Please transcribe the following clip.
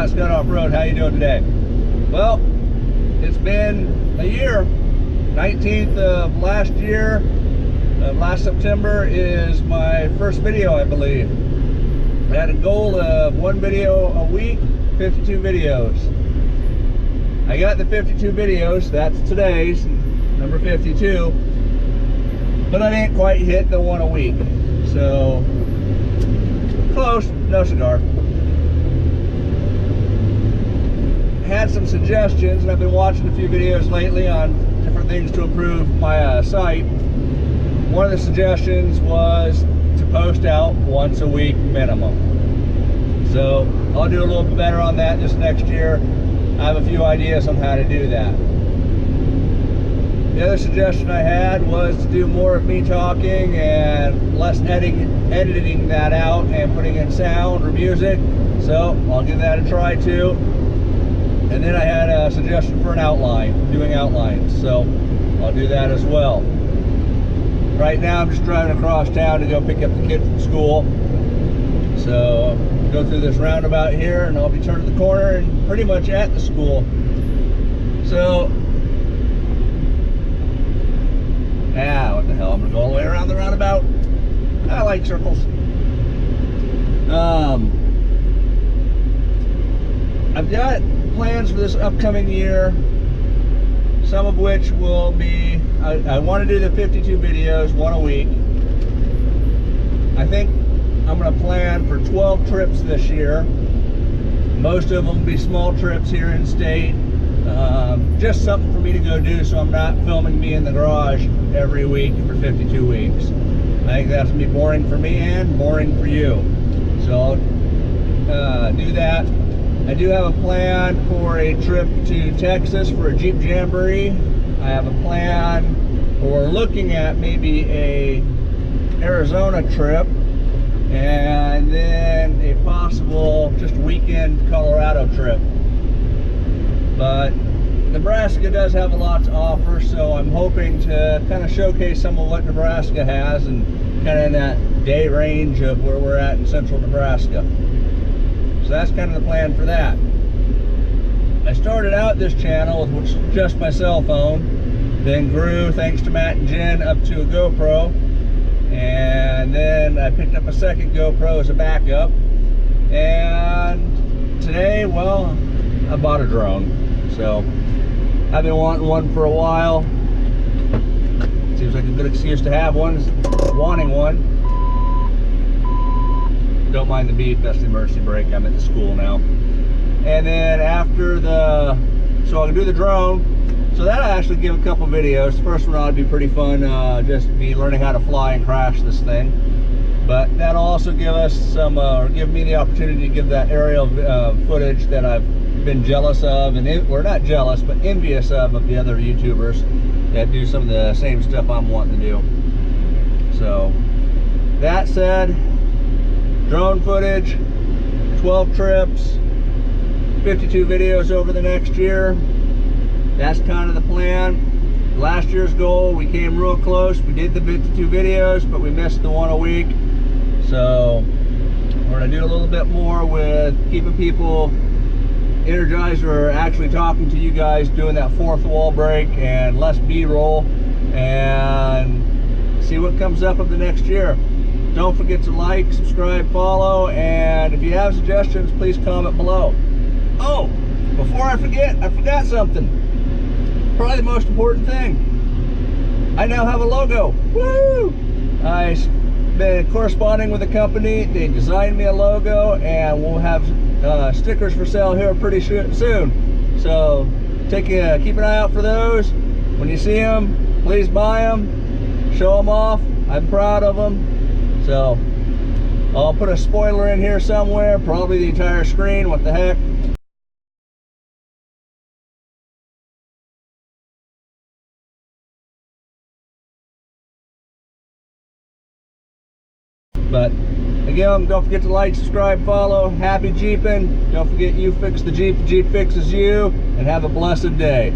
Matt, Scott Off-Road. How you doing today? Well, it's been a year. 19th of last year, last September is my first video, I believe. I had a goal of 1 video a week, 52 videos. I got the 52 videos, that's today's, number 52, but I didn't quite hit the 1 a week. So, close, no cigar. Had some suggestions, and I've been watching a few videos lately on different things to improve my site. One of the suggestions was to post out once a week minimum. So I'll do a little bit better on that this next year. I have a few ideas on how to do that. The other suggestion I had was to do more of me talking and less editing that out and putting in sound or music. So I'll give that a try too. And then I had a suggestion for an outline, doing outlines. So I'll do that as well. Right now I'm just driving across town to go pick up the kid from school. So go through this roundabout here and I'll be turning the corner and pretty much at the school. So, what the hell, I'm gonna go all the way around the roundabout. I like circles. I've got plans for this upcoming year, some of which will be, I want to do the 52 videos, 1 a week. I think I'm going to plan for 12 trips this year. Most of them will be small trips here in state. Just something for me to go do so I'm not filming me in the garage every week for 52 weeks. I think that's going to be boring for me and boring for you. So I'll do that. I do have a plan for a trip to Texas for a Jeep Jamboree. I have a plan for looking at maybe a Arizona trip and then a possible just weekend Colorado trip. But Nebraska does have a lot to offer, so I'm hoping to kind of showcase some of what Nebraska has and kind of in that day range of where we're at in central Nebraska. So that's kind of the plan for that. I started out this channel with just my cell phone, then grew, thanks to Matt and Jen, up to a GoPro. And then I picked up a second GoPro as a backup. And today, well, I bought a drone. So I've been wanting one for a while. Seems like a good excuse to have one, is wanting one. Don't mind the beep, that's the emergency brake. I'm at the school now. And then after so I can do the drone. So that'll actually give a couple videos. The first one ought to be pretty fun, just me learning how to fly and crash this thing. But that'll also give us some, or give me the opportunity to give that aerial footage that I've been jealous of, and we're not jealous, but envious of the other YouTubers that do some of the same stuff I'm wanting to do. So that said, drone footage, 12 trips, 52 videos over the next year. That's kind of the plan. Last year's goal, we came real close. We did the 52 videos, but we missed the 1 a week. So we're gonna do a little bit more with keeping people energized, or actually talking to you guys, doing that fourth wall break and less B-roll, and see what comes up of the next year. Don't forget to like, subscribe, follow, and if you have suggestions, please comment below. Oh, before I forget, I forgot something. Probably the most important thing. I now have a logo. Woo! I've been corresponding with a company. They designed me a logo, and we'll have stickers for sale here pretty soon. So keep an eye out for those. When you see them, please buy them. Show them off. I'm proud of them. So I'll put a spoiler in here somewhere, probably the entire screen, what the heck. But again, don't forget to like, subscribe, follow. Happy Jeeping. Don't forget, you fix the Jeep fixes you, and have a blessed day.